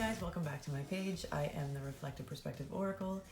guys, welcome back to my page. I am the Reflective Perspective Oracle.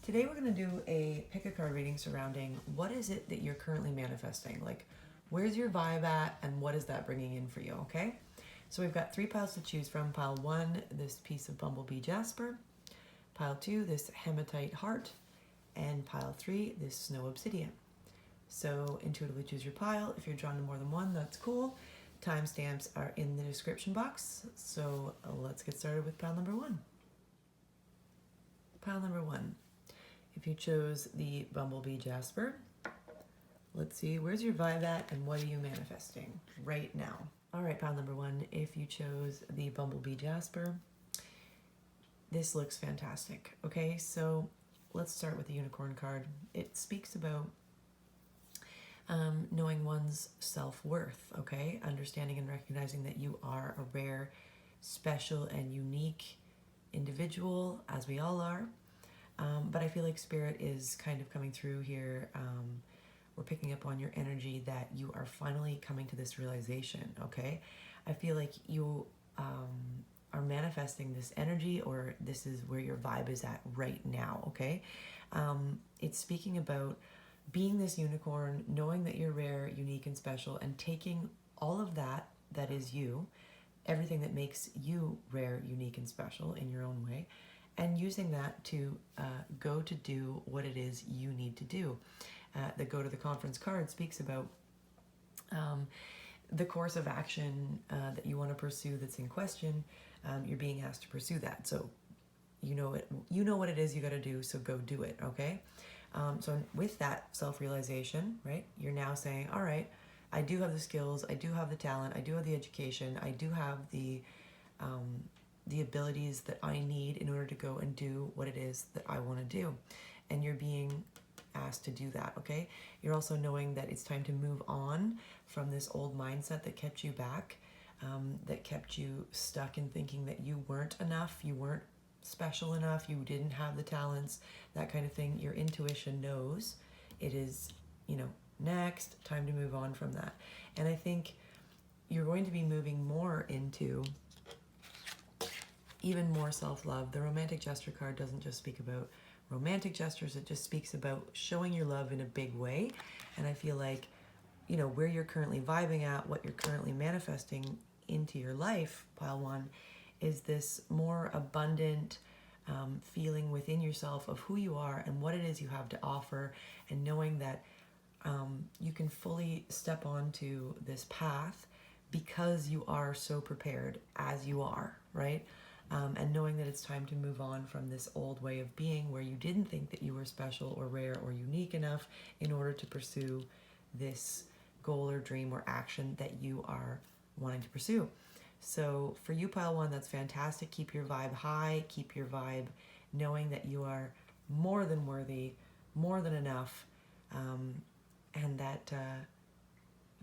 Today we're going to do a pick a card reading surrounding what is it that you're currently manifesting. Like, where's your vibe at and what is that bringing in for you, okay? So we've got 3 piles to choose from. Pile 1, this piece of Bumblebee Jasper. Pile 2, this Hematite heart. And pile 3, this snow obsidian. So intuitively choose your pile. If you're drawn to more than one, that's cool. Timestamps are in the description box. So let's get started with pile number 1. Pile number 1. If you chose the Bumblebee Jasper, let's see, where's your vibe at and what are you manifesting right now? All right, pile number 1. If you chose the Bumblebee Jasper, this looks fantastic. Okay, so let's start with the unicorn card. It speaks about knowing one's self-worth, okay? Understanding and recognizing that you are a rare, special, and unique individual, as we all are. But I feel like Spirit is kind of coming through here. We're picking up on your energy that you are finally coming to this realization, okay? I feel like you are manifesting this energy, or this is where your vibe is at right now, okay? It's speaking about being this unicorn, knowing that you're rare, unique, and special, and taking all of that that is you, everything that makes you rare, unique, and special in your own way, and using that to go to do what it is you need to do. The Go to the Conference card speaks about the course of action that you want to pursue that's in question. You're being asked to pursue that. So you know what it is you got to do, so go do it, okay? So with that self-realization, right, you're now saying, all right, I do have the skills, I do have the talent, I do have the education, I do have the abilities that I need in order to go and do what it is that I want to do. And you're being asked to do that, okay? You're also knowing that it's time to move on from this old mindset that kept you back, that kept you stuck in thinking that you weren't enough, you weren't special enough, you didn't have the talents, that kind of thing. Your intuition knows it is, next, time to move on from that. And I think you're going to be moving more into even more self-love. The romantic gesture card doesn't just speak about romantic gestures, it just speaks about showing your love in a big way. And I feel like, where you're currently vibing at, what you're currently manifesting into your life, pile 1, is this more abundant feeling within yourself of who you are and what it is you have to offer, and knowing that you can fully step onto this path because you are so prepared as you are, right? And knowing that it's time to move on from this old way of being where you didn't think that you were special or rare or unique enough in order to pursue this goal or dream or action that you are wanting to pursue. So for you, pile 1, that's fantastic. Keep your vibe high, keep your vibe knowing that you are more than worthy, more than enough, and that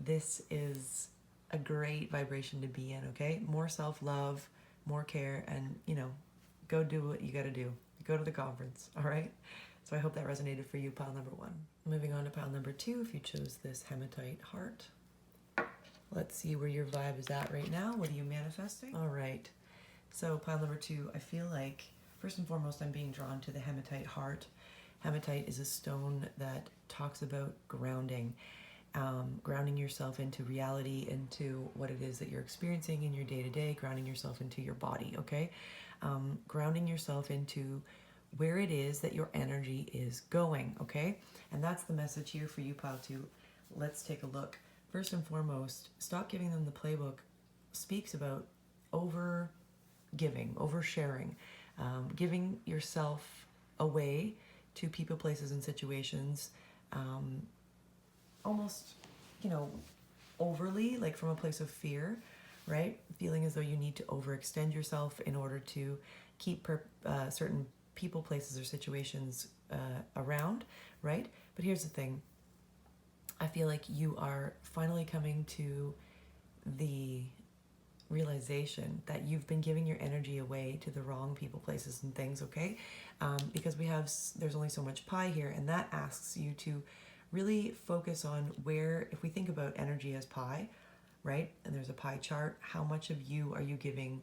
this is a great vibration to be in, okay? More self-love, more care, and, go do what you got to do. Go to the conference, all right? So I hope that resonated for you, pile number 1. Moving on to pile number 2, if you chose this Hematite heart. Let's see where your vibe is at right now. What are you manifesting? All right. So pile number 2, I feel like, first and foremost, I'm being drawn to the Hematite heart. Hematite is a stone that talks about grounding. Grounding yourself into reality, into what it is that you're experiencing in your day-to-day, grounding yourself into your body, okay? Grounding yourself into where it is that your energy is going, okay? And that's the message here for you, pile 2. Let's take a look. First and foremost, Stop Giving Them the Playbook speaks about over-giving, over-sharing, giving yourself away to people, places, and situations, almost, overly, like from a place of fear, right? Feeling as though you need to overextend yourself in order to keep certain people, places, or situations around, right? But here's the thing. I feel like you are finally coming to the realization that you've been giving your energy away to the wrong people, places, and things, okay? Because there's only so much pie here, and that asks you to really focus on where, if we think about energy as pie, right? And there's a pie chart, how much of you are you giving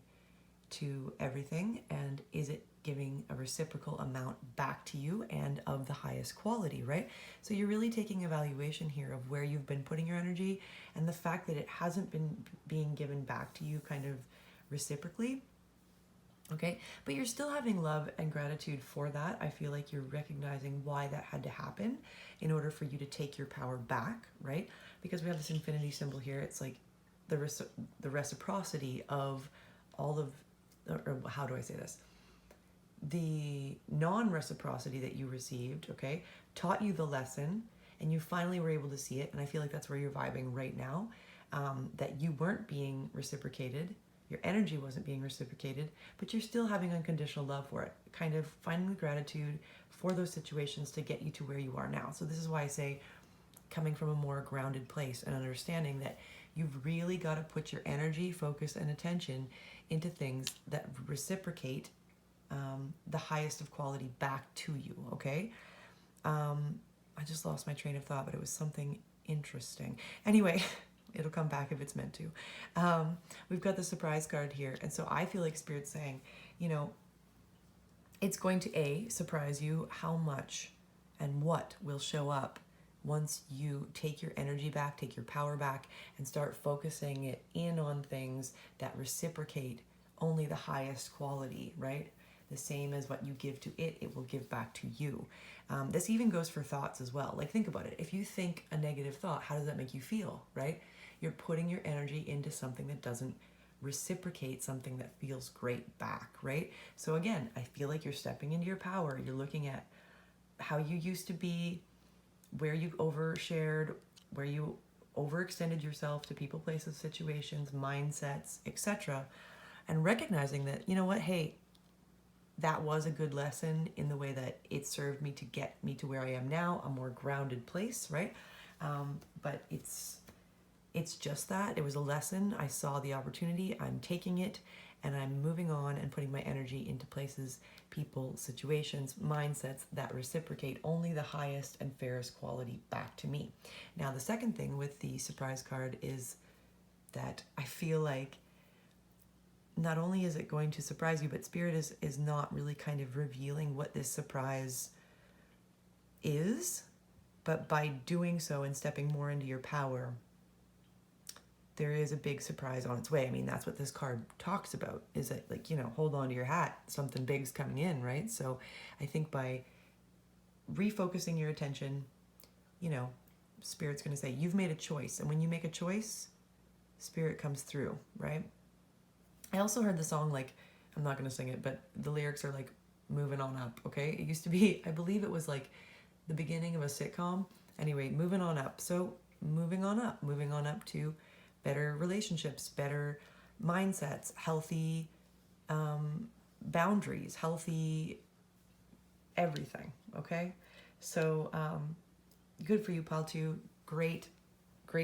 to everything, and is it giving a reciprocal amount back to you and of the highest quality, right? So you're really taking evaluation here of where you've been putting your energy, and the fact that it hasn't been being given back to you kind of reciprocally. Okay, but you're still having love and gratitude for that. I feel like you're recognizing why that had to happen in order for you to take your power back, right? Because we have this infinity symbol here. It's like the reciprocity of all of, or how do I say this? The non-reciprocity that you received, okay, taught you the lesson, and you finally were able to see it. And I feel like that's where you're vibing right now, that you weren't being reciprocated. Your energy wasn't being reciprocated, but you're still having unconditional love for it, kind of finding the gratitude for those situations to get you to where you are now. So this is why I say, coming from a more grounded place and understanding that you've really got to put your energy, focus, and attention into things that reciprocate the highest of quality back to you, okay? I just lost my train of thought, but it was something interesting. Anyway, it'll come back if it's meant to. We've got the surprise card here. And so I feel like Spirit's saying, you know, it's going to surprise you how much and what will show up once you take your energy back, take your power back, and start focusing it in on things that reciprocate only the highest quality, right? The same as what you give to it, it will give back to you. This even goes for thoughts as well. Like, think about it. If you think a negative thought, how does that make you feel, right? You're putting your energy into something that doesn't reciprocate something that feels great back, right? So again, I feel like you're stepping into your power. You're looking at how you used to be, where you overshared, where you overextended yourself to people, places, situations, mindsets, etc. And recognizing that, you know what, hey, that was a good lesson in the way that it served me to get me to where I am now, a more grounded place, right? But it's just that. It was a lesson. I saw the opportunity. I'm taking it, and I'm moving on and putting my energy into places, people, situations, mindsets that reciprocate only the highest and fairest quality back to me. Now, the second thing with the surprise card is that I feel like not only is it going to surprise you, but Spirit is not really kind of revealing what this surprise is. But by doing so and stepping more into your power, there is a big surprise on its way. I mean, that's what this card talks about, is that, like, you know, hold on to your hat. Something big's coming in, right? So I think by refocusing your attention, you know, Spirit's going to say, you've made a choice. And when you make a choice, Spirit comes through, right? I also heard the song, like, I'm not going to sing it, but the lyrics are like, moving on up, okay? It used to be, I believe it was like the beginning of a sitcom. Anyway, moving on up. So moving on up to better relationships, better mindsets, healthy boundaries, healthy everything, okay? So good for you, pile 2. Great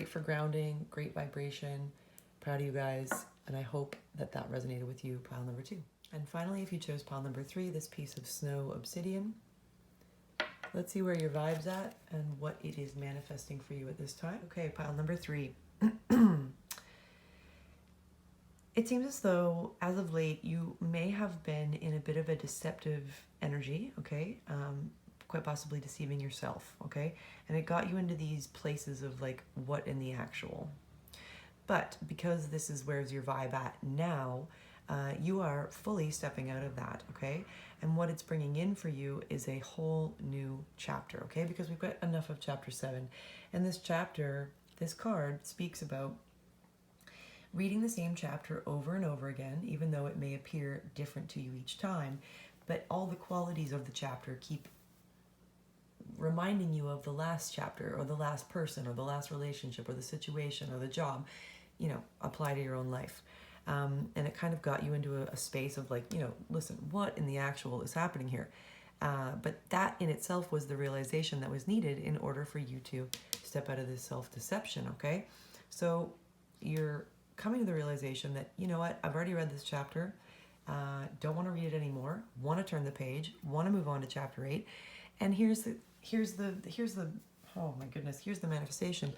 for grounding, great vibration. Proud of you guys, and I hope that that resonated with you, pile number 2. And finally, if you chose pile number 3, this piece of snow obsidian, let's see where your vibe's at and what it is manifesting for you at this time. Okay, pile number 3. It seems as though, as of late, you may have been in a bit of a deceptive energy, okay? Quite possibly deceiving yourself, okay? And it got you into these places of, like, what in the actual? But because this is where's your vibe at now, you are fully stepping out of that, okay? And what it's bringing in for you is a whole new chapter, okay? Because we've got enough of chapter 7. And this chapter, this card speaks about reading the same chapter over and over again, even though it may appear different to you each time, but all the qualities of the chapter keep reminding you of the last chapter or the last person or the last relationship or the situation or the job, you know, apply to your own life. And it kind of got you into a space of, like, you know, listen, what in the actual is happening here? But that in itself was the realization that was needed in order for you to step out of this self-deception, okay? So you're coming to the realization that, you know what, I've already read this chapter, don't want to read it anymore, want to turn the page, want to move on to chapter 8, and here's the oh my goodness, here's the manifestation.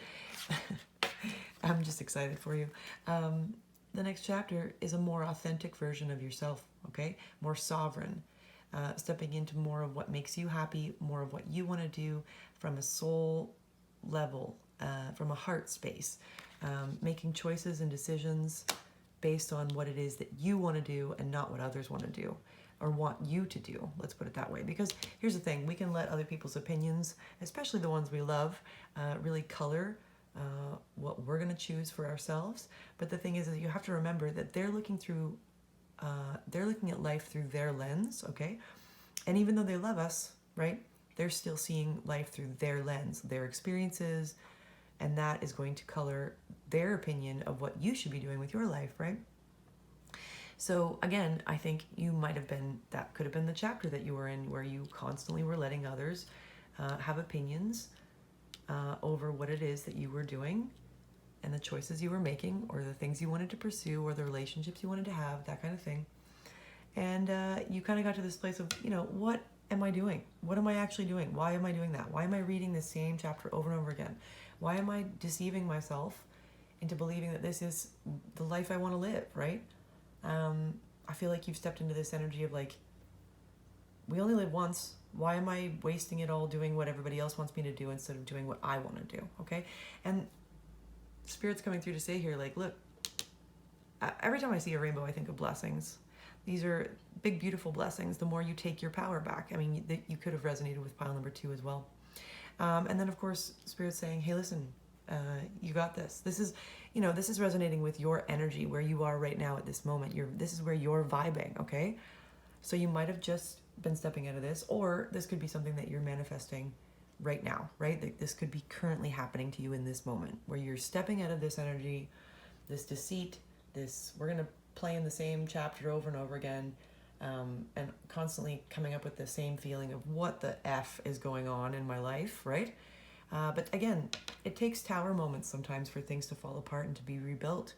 I'm just excited for you. the next chapter is a more authentic version of yourself, okay? More sovereign, stepping into more of what makes you happy, more of what you want to do from a soul level, from a heart space, making choices and decisions based on what it is that you want to do and not what others want to do or want you to do. Let's put it that way. Because here's the thing, we can let other people's opinions, especially the ones we love, really color what we're going to choose for ourselves. But the thing is that you have to remember that they're looking at life through their lens, okay? And even though they love us, right, they're still seeing life through their lens, their experiences, and that is going to color their opinion of what you should be doing with your life, right? So again, I think you might have been, that could have been the chapter that you were in where you constantly were letting others have opinions over what it is that you were doing and the choices you were making or the things you wanted to pursue or the relationships you wanted to have, that kind of thing. And you kind of got to this place of, you know, what am I doing? What am I actually doing? Why am I doing that? Why am I reading the same chapter over and over again? Why am I deceiving myself into believing that this is the life I want to live, right? I feel like you've stepped into this energy of like, we only live once. Why am I wasting it all doing what everybody else wants me to do instead of doing what I want to do, okay? And Spirit's coming through to say here, like, look, every time I see a rainbow, I think of blessings. These are big, beautiful blessings. The more you take your power back. I mean, you could have resonated with pile number 2 as well. And then, of course, Spirit's saying, hey, listen, you got this. This is, you know, this is resonating with your energy, where you are right now at this moment. This is where you're vibing, okay? So you might have just been stepping out of this, or this could be something that you're manifesting right now, right? This could be currently happening to you in this moment, where you're stepping out of this energy, this deceit, this, we're going to play in the same chapter over and over again, and constantly coming up with the same feeling of what the F is going on in my life, right? But again, it takes tower moments sometimes for things to fall apart and to be rebuilt.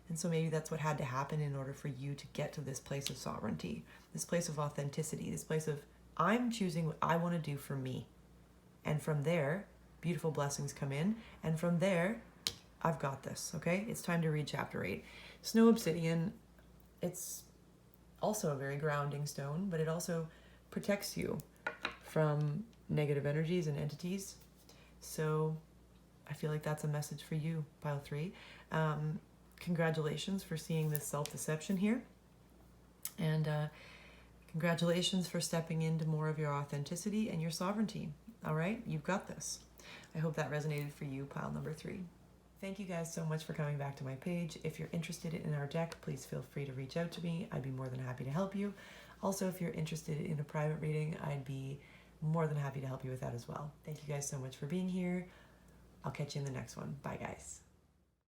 And so maybe that's what had to happen in order for you to get to this place of sovereignty, this place of authenticity, this place of, I'm choosing what I want to do for me. And from there, beautiful blessings come in. And from there, I've got this, okay? It's time to read chapter 8. Snow Obsidian, it's also a very grounding stone, but it also protects you from negative energies and entities. So I feel like that's a message for you, pile 3. Congratulations for seeing this self-deception here. And congratulations for stepping into more of your authenticity and your sovereignty. All right, you've got this. I hope that resonated for you, pile number 3. Thank you guys so much for coming back to my page. If you're interested in our deck, please feel free to reach out to me. I'd be more than happy to help you. Also, if you're interested in a private reading, I'd be more than happy to help you with that as well. Thank you guys so much for being here. I'll catch you in the next one. Bye, guys.